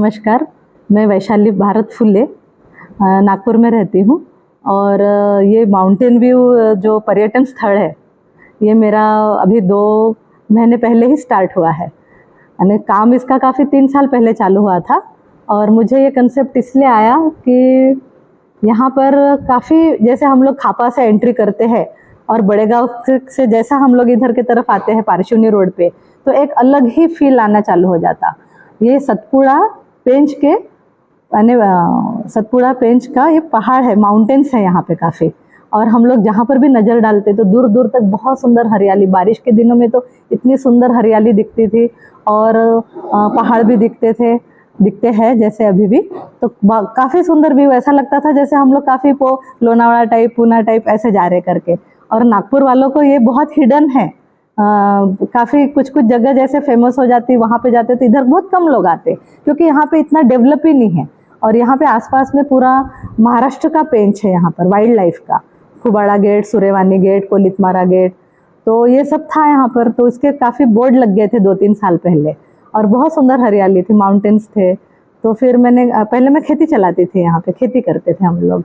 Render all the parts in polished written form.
नमस्कार, मैं वैशाली भारत फुल्ले नागपुर में रहती हूँ। और ये माउंटेन व्यू जो पर्यटन स्थल है, ये मेरा अभी 2 महीने पहले ही स्टार्ट हुआ है। यानी काम इसका काफ़ी 3 साल पहले चालू हुआ था। और मुझे ये कंसेप्ट इसलिए आया कि यहाँ पर काफ़ी, जैसे हम लोग खापा से एंट्री करते हैं और बड़ेगांव से जैसा हम लोग इधर की तरफ आते हैं पारशिवनी रोड पे, तो एक अलग ही फील आना चालू हो जाता। ये सतपुड़ा पेंच के यानी सतपुड़ा पेंच का ये पहाड़ है, माउंटेन्स है यहाँ पे काफ़ी। और हम लोग जहाँ पर भी नज़र डालते तो दूर दूर तक बहुत सुंदर हरियाली, बारिश के दिनों में तो इतनी सुंदर हरियाली दिखती थी। और पहाड़ भी दिखते हैं जैसे अभी भी, तो काफ़ी सुंदर व्यू, ऐसा लगता था जैसे हम लोग काफ़ी लोनावाड़ा टाइप, पूना टाइप ऐसे जा रहे करके। और नागपुर वालों को ये बहुत हिडन है, काफ़ी कुछ जगह जैसे फेमस हो जाती, वहाँ पे जाते तो इधर बहुत कम लोग आते, क्योंकि यहाँ पे इतना डेवलप ही नहीं है। और यहाँ पे आसपास में पूरा महाराष्ट्र का पेंच है, यहाँ पर वाइल्ड लाइफ का, खुबाड़ा गेट, सुरेवानी गेट, कोलितमारा गेट, तो ये सब था यहाँ पर। तो इसके काफ़ी बोर्ड लग गए थे 2-3 साल पहले, और बहुत सुंदर हरियाली थी, माउंटेन्स थे। तो फिर पहले मैं खेती चलाती थी, यहाँ पे खेती करते थे हम लोग।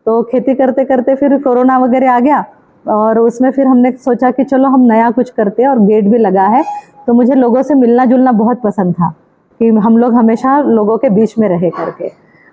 तो खेती करते करते फिर कोरोना वगैरह आ गया, और उसमें फिर हमने सोचा कि चलो हम नया कुछ करते हैं, और गेट भी लगा है। तो मुझे लोगों से मिलना जुलना बहुत पसंद था, कि हम लोग हमेशा लोगों के बीच में रहे करके।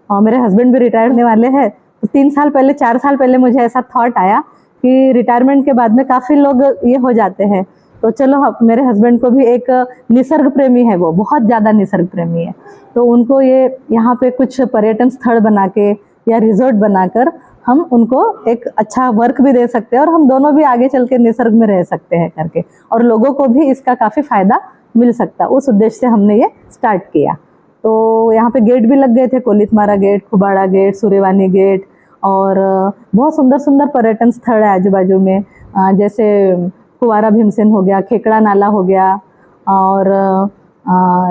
और मेरे हस्बैंड भी रिटायर होने वाले हैं, तो 3 साल पहले, 4 साल पहले मुझे ऐसा थॉट आया कि रिटायरमेंट के बाद में काफ़ी लोग ये हो जाते हैं, तो चलो मेरे हस्बैंड को भी एक निसर्ग प्रेमी है, वो बहुत ज़्यादा निसर्ग प्रेमी है, तो उनको ये यहाँ पे कुछ पर्यटन स्थल बना के या रिजॉर्ट बनाकर हम उनको एक अच्छा वर्क भी दे सकते हैं, और हम दोनों भी आगे चल के निसर्ग में रह सकते हैं करके, और लोगों को भी इसका काफ़ी फ़ायदा मिल सकता। उस उद्देश्य से हमने ये स्टार्ट किया। तो यहाँ पे गेट भी लग गए थे, कोलितमारा गेट, खुबाड़ा गेट, सुरेवानी गेट, और बहुत सुंदर सुंदर पर्यटन स्थल है आजू बाजू में, जैसे कुंवारा भीमसेन हो गया, खेकड़ा नाला हो गया, और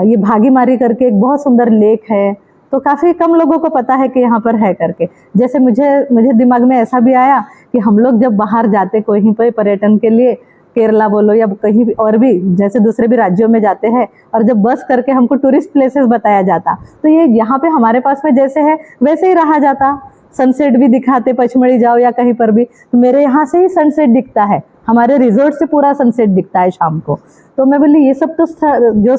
ये भागीमारी करके एक बहुत सुंदर लेक है। तो काफ़ी कम लोगों को पता है कि यहाँ पर है करके। जैसे मुझे दिमाग में ऐसा भी आया कि हम लोग जब बाहर जाते कहीं पर पर्यटन के लिए, केरला बोलो या कहीं भी और भी, जैसे दूसरे भी राज्यों में जाते हैं, और जब बस करके हमको टूरिस्ट प्लेसेस बताया जाता, तो ये यहाँ पे हमारे पास में जैसे है वैसे ही रहा जाता। सनसेट भी दिखाते, पचमढ़ी जाओ या कहीं पर भी, तो मेरे यहाँ से ही सनसेट दिखता है, हमारे रिजॉर्ट से पूरा सनसेट दिखता है शाम को। तो मैं बोली ये सब तो जो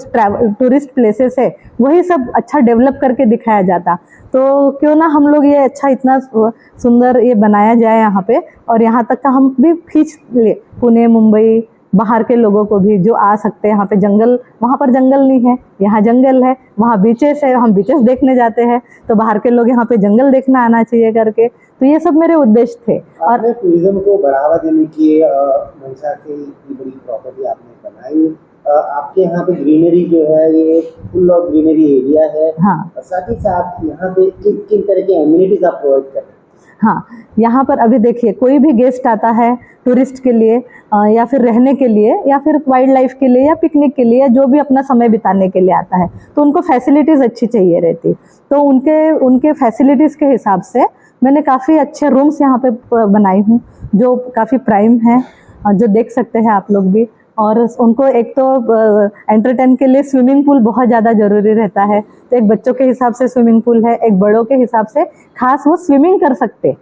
टूरिस्ट प्लेसेस है वही सब अच्छा डेवलप करके दिखाया जाता, तो क्यों ना हम लोग ये अच्छा इतना सुंदर ये बनाया जाए यहाँ पे, और यहाँ तक का हम भी खींच ले, पुणे, मुंबई, बाहर के लोगों को भी जो आ सकते हैं। यहाँ पे जंगल, वहाँ पर जंगल नहीं है, यहाँ जंगल है, वहाँ बीचेस है, हम बीचेस देखने जाते हैं, तो बाहर के लोग यहाँ पे जंगल देखना आना चाहिए करके। तो ये सब मेरे उद्देश्य थे। और टूरिज्म को बढ़ावा देने की मंशा से इतनी बड़ी प्रॉपर्टी आपने बनाई। आपके यहाँ पे ग्रीनरी जो है ये फुल ऑफ ग्रीनरी एरिया है। हाँ, साथ ही साथ यहाँ पे किन किन तरह के एमिनिटीज आप प्रोवाइड कर रहे हैं? हाँ, यहाँ पर अभी देखिए, कोई भी गेस्ट आता है टूरिस्ट के लिए, या फिर रहने के लिए, या फिर वाइल्ड लाइफ के लिए, या पिकनिक के लिए, या जो भी अपना समय बिताने के लिए आता है, तो उनको फैसिलिटीज़ अच्छी चाहिए रहती। तो उनके फैसिलिटीज़ के हिसाब से मैंने काफ़ी अच्छे रूम्स यहाँ पे बनाई हूँ, जो काफ़ी प्राइम हैं, जो देख सकते हैं आप लोग भी। और उनको एक तो एंटरटेन के लिए स्विमिंग पूल बहुत ज़्यादा ज़रूरी रहता है, तो एक बच्चों के हिसाब से स्विमिंग पूल है, एक बड़ों के हिसाब से खास वो स्विमिंग कर सकते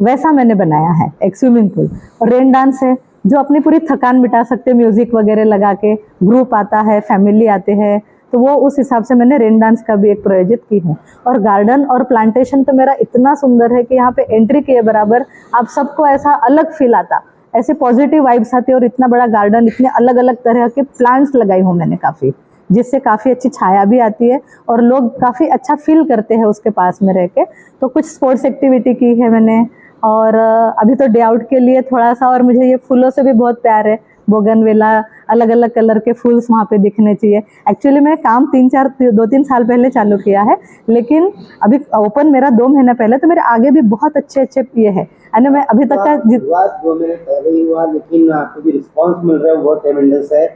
वैसा मैंने बनाया है एक स्विमिंग पूल। और रेन डांस है, जो अपनी पूरी थकान मिटा सकते, म्यूज़िक वगैरह लगा के, ग्रुप आता है, फैमिली आते हैं, तो वो उस हिसाब से मैंने रेन डांस का भी एक प्रायोजित की हूँ। और गार्डन और प्लांटेशन तो मेरा इतना सुंदर है कि यहाँ पे एंट्री किए बराबर आप सबको ऐसा अलग फील आता, ऐसे पॉजिटिव वाइब्स आती है। और इतना बड़ा गार्डन, इतने अलग अलग तरह के प्लांट्स लगाई हूँ मैंने काफ़ी, जिससे काफ़ी अच्छी छाया भी आती है, और लोग काफ़ी अच्छा फील करते हैं उसके पास में रह के। तो कुछ स्पोर्ट्स एक्टिविटी की है मैंने। और अभी तो डे आउट के लिए थोड़ा सा, और मुझे ये फूलों से भी बहुत प्यार है, बोगनवेला, अलग अलग कलर के फूल्स वहाँ पे दिखने चाहिए। एक्चुअली मैं काम 2-3 साल पहले चालू किया है, लेकिन अभी ओपन मेरा 2 महीना पहले, तो मेरे आगे भी बहुत अच्छे ये है। यानी मैं अभी तक का 2 महीने पहले ही हुआ, लेकिन आपको जो रिस्पॉन्स मिल रहा है वो ट्रेमेंडस है।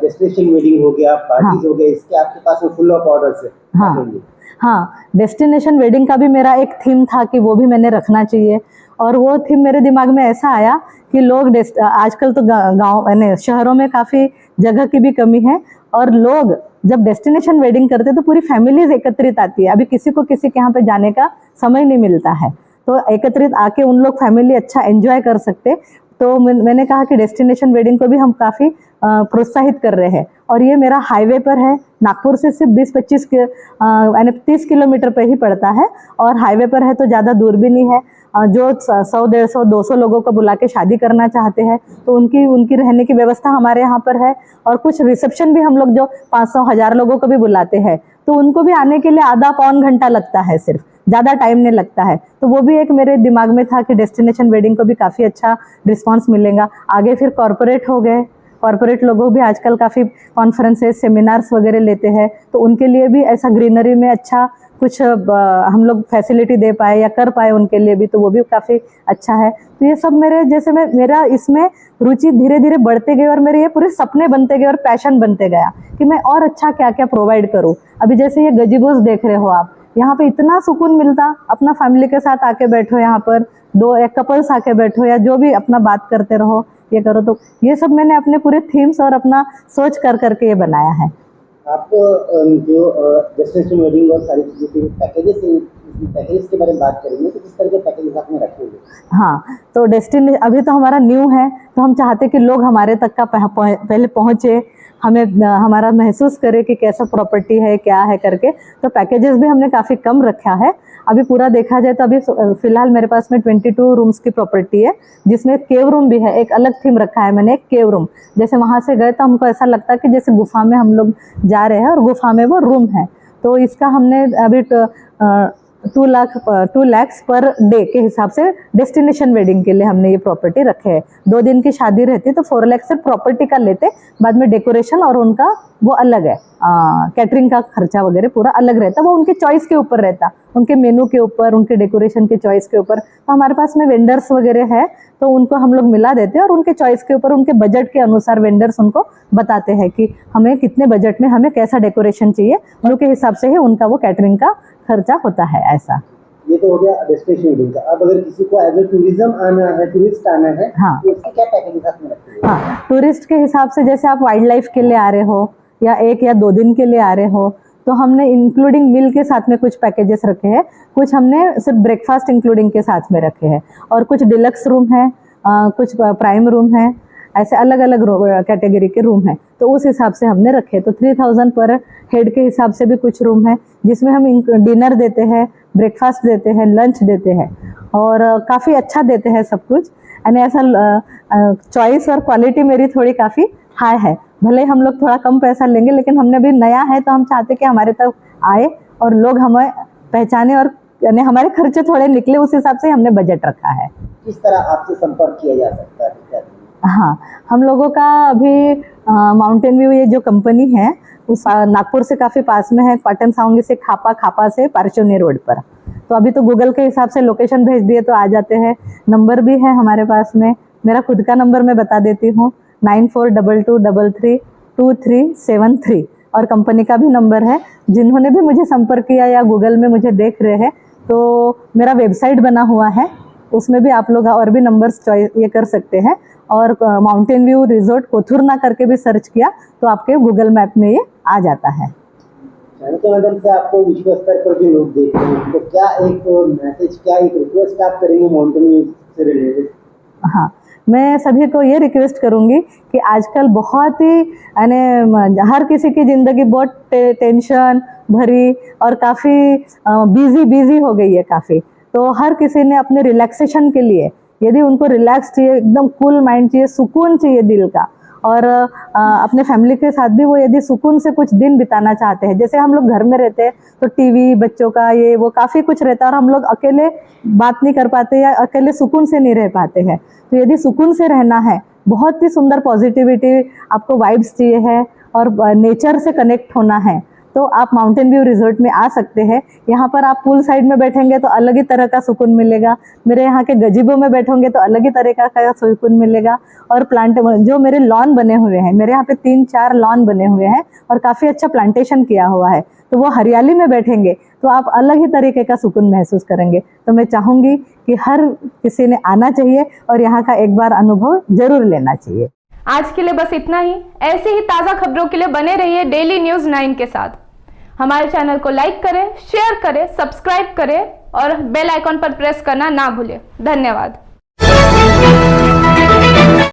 डेस्टिनेशन वेडिंग हो गया, पार्टीज हो गया, इसके आपके पास में फुल ऑफ ऑर्डर्स है। हाँ, डेस्टिनेशन वेडिंग का भी मेरा एक थीम था कि वो भी मैंने रखना चाहिए। और वो थीम मेरे दिमाग में ऐसा आया कि लोग आजकल तो गाँव यानी शहरों में काफ़ी जगह की भी कमी है, और लोग जब डेस्टिनेशन वेडिंग करते हैं तो पूरी फैमिलीज एकत्रित आती है। अभी किसी को किसी के यहाँ पे जाने का समय नहीं मिलता है, तो एकत्रित आके उन लोग फैमिली अच्छा एंजॉय कर सकते। तो मैंने कहा कि डेस्टिनेशन वेडिंग को भी हम काफ़ी प्रोत्साहित कर रहे हैं। और ये मेरा हाईवे पर है, नागपुर से सिर्फ 20-25 यानी 30 किलोमीटर पे ही पड़ता है, और हाईवे पर है तो ज़्यादा दूर भी नहीं है। जो 100-150-200 लोगों को बुला के शादी करना चाहते हैं तो उनकी रहने की व्यवस्था हमारे यहाँ पर है। और कुछ रिसेप्शन भी हम लोग जो 500-1000 लोगों को भी बुलाते हैं तो उनको भी आने के लिए आधा पौन घंटा लगता है, सिर्फ, ज़्यादा टाइम नहीं लगता है। तो वो भी एक मेरे दिमाग में था कि डेस्टिनेशन वेडिंग को भी काफ़ी अच्छा रिस्पांस मिलेगा। आगे फिर कॉरपोरेट हो गए, कॉरपोरेट लोगों भी आजकल काफ़ी कॉन्फ्रेंसेस सेमिनार्स वगैरह लेते हैं, तो उनके लिए भी ऐसा ग्रीनरी में अच्छा कुछ हम लोग फैसिलिटी दे पाए या कर पाए उनके लिए भी, तो वो भी काफ़ी अच्छा है। तो ये सब मेरा इसमें रुचि धीरे धीरे बढ़ते गई और मेरे ये पूरे सपने बनते गए और पैशन बनते गया कि मैं और अच्छा क्या क्या प्रोवाइड करूँ। अभी जैसे ये गजीबोस देख रहे हो आप, यहाँ पे इतना सुकून मिलता, अपना फैमिली के साथ आके बैठो, यहाँ पर 2 कपल्स आके बैठो या जो भी अपना बात करते रहो, ये करो। तो ये सब मैंने अपने पूरे थीम्स और अपना सोच कर करके ये बनाया है। आप जो डेस्टिनेशन वेडिंग और सारी चीज़ों के पैकेजेस के बारे में बात करेंगे तो किस तरह के पैकेजेस आपने रखे हुए? हाँ, तो अभी तो हमारा न्यू है, तो हम चाहते कि लोग हमारे तक का पहले पहुँचे, हमें हमारा महसूस करे कि कैसा प्रॉपर्टी है, क्या है करके। तो पैकेजेस भी हमने काफ़ी कम रखा है। अभी पूरा देखा जाए तो अभी फ़िलहाल मेरे पास में 22 रूम्स की प्रॉपर्टी है, जिसमें केव रूम भी है। एक अलग थीम रखा है मैंने, एक केव रूम। जैसे वहाँ से गए तो हमको ऐसा लगता है कि जैसे गुफा में हम लोग जा रहे हैं और गुफा में वो रूम है। तो इसका हमने अभी 2 लाख पर डे के हिसाब से डेस्टिनेशन वेडिंग के लिए हमने ये प्रॉपर्टी रखे है। 2 दिन की शादी रहती तो 4 लाख सिर्फ प्रॉपर्टी का लेते, बाद में डेकोरेशन और उनका वो अलग है, कैटरिंग का खर्चा वगैरह पूरा अलग रहता, वो उनके चॉइस के ऊपर रहता, उनके मेनू के ऊपर, उनके डेकोरेशन के चॉइस के ऊपर। तो हमारे पास में वेंडर्स वगैरह है तो उनको हम लोग मिला देते हैं और उनके चॉइस के ऊपर, उनके बजट के अनुसार वेंडर्स उनको बताते हैं कि हमें कितने बजट में हमें कैसा डेकोरेशन चाहिए, उनके हिसाब से ही उनका वो कैटरिंग का खर्चा होता है। ऐसा ये तो हो गया डेस्टिनेशन वेडिंग का। अब अगर किसी को एज ए टूरिज्म आना है, टूरिस्ट आना है, हाँ, तो उसके क्या पैकेजेस आपने रखे हैं? हाँ, टूरिस्ट के हिसाब से जैसे आप वाइल्ड लाइफ के लिए आ रहे हो या 1 या 2 दिन के लिए आ रहे हो तो हमने इंक्लूडिंग मील के साथ में कुछ पैकेजेस रखे हैं, कुछ हमने सिर्फ ब्रेकफास्ट इंक्लूडिंग के साथ में रखे हैं, और कुछ डिलक्स रूम है, कुछ प्राइम रूम है, ऐसे अलग अलग कैटेगरी के रूम हैं। तो उस हिसाब से हमने रखे। तो 3000 पर हेड के हिसाब से भी कुछ रूम है जिसमें हम डिनर देते हैं, ब्रेकफास्ट देते हैं, लंच देते हैं, और काफ़ी अच्छा देते हैं सब कुछ। यानी ऐसा चॉइस और क्वालिटी मेरी थोड़ी काफ़ी हाई है। भले हम लोग थोड़ा कम पैसा लेंगे, लेकिन हमने भी नया है तो हम चाहते कि हमारे तक आए और लोग हमें पहचाने, और यानी हमारे खर्चे थोड़े निकले, उस हिसाब से हमने बजट रखा है। किस तरह आपसे संपर्क किया जा सकता है? हाँ, हम लोगों का अभी माउंटेन व्यू ये जो कंपनी है उस नागपुर से काफ़ी पास में है, कॉटन साउंगी से खापा से पारचौनी रोड पर। तो अभी तो गूगल के हिसाब से लोकेशन भेज दिए तो आ जाते हैं। नंबर भी है हमारे पास में, मेरा खुद का नंबर मैं बता देती हूँ, 9422332373, और कंपनी का भी नंबर है। जिन्होंने भी मुझे संपर्क किया या गूगल में मुझे देख रहे हैं तो मेरा वेबसाइट बना हुआ है, उसमें भी आप लोग और भी नंबर्स चॉइस ये कर सकते हैं। और माउंटेन व्यू रिजॉर्ट कोथुरना करके भी सर्च किया तो आपके गूगल मैप में ये आ जाता है। चैनल के माध्यम से आपको विश्व स्तर पर जो लोग देखते हैं तो क्या एक मैसेज, क्या एक रिक्वेस्ट आप करेंगे माउंटेन व्यू से रिलेटेड? हाँ, मैं सभी को ये रिक्वेस्ट करूँगी कि आजकल बहुत ही यानी हर किसी की ज़िंदगी बहुत टेंशन भरी और काफ़ी बिजी हो गई है काफ़ी। तो हर किसी ने अपने रिलैक्सेशन के लिए, यदि उनको रिलैक्स चाहिए, एकदम कूल माइंड चाहिए, सुकून चाहिए दिल का, और अपने फैमिली के साथ भी वो यदि सुकून से कुछ दिन बिताना चाहते हैं, जैसे हम लोग घर में रहते हैं तो टीवी, बच्चों का ये वो काफ़ी कुछ रहता है और हम लोग अकेले बात नहीं कर पाते या अकेले सुकून से नहीं रह पाते हैं। तो यदि सुकून से रहना है, बहुत ही सुंदर पॉजिटिविटी आपको वाइब्स चाहिए है और नेचर से कनेक्ट होना है, तो आप माउंटेन व्यू रिजॉर्ट में आ सकते हैं। यहाँ पर आप पूल साइड में बैठेंगे तो अलग ही तरह का सुकून मिलेगा, मेरे यहाँ के गजीबो में बैठोगे तो अलग ही तरह का सुकून मिलेगा, और प्लांट जो मेरे लॉन बने हुए हैं, मेरे यहाँ पे 3-4 लॉन बने हुए हैं और काफ़ी अच्छा प्लांटेशन किया हुआ है, तो वो हरियाली में बैठेंगे तो आप अलग ही तरीके का सुकून महसूस करेंगे। तो मैं चाहूँगी कि हर किसी ने आना चाहिए और यहाँ का एक बार अनुभव ज़रूर लेना चाहिए। आज के लिए बस इतना ही। ऐसे ही ताज़ा खबरों के लिए बने रहिए डेली न्यूज़ 9 के साथ। हमारे चैनल को लाइक करें, शेयर करें, सब्सक्राइब करें और बेल आइकॉन पर प्रेस करना ना भूलें। धन्यवाद।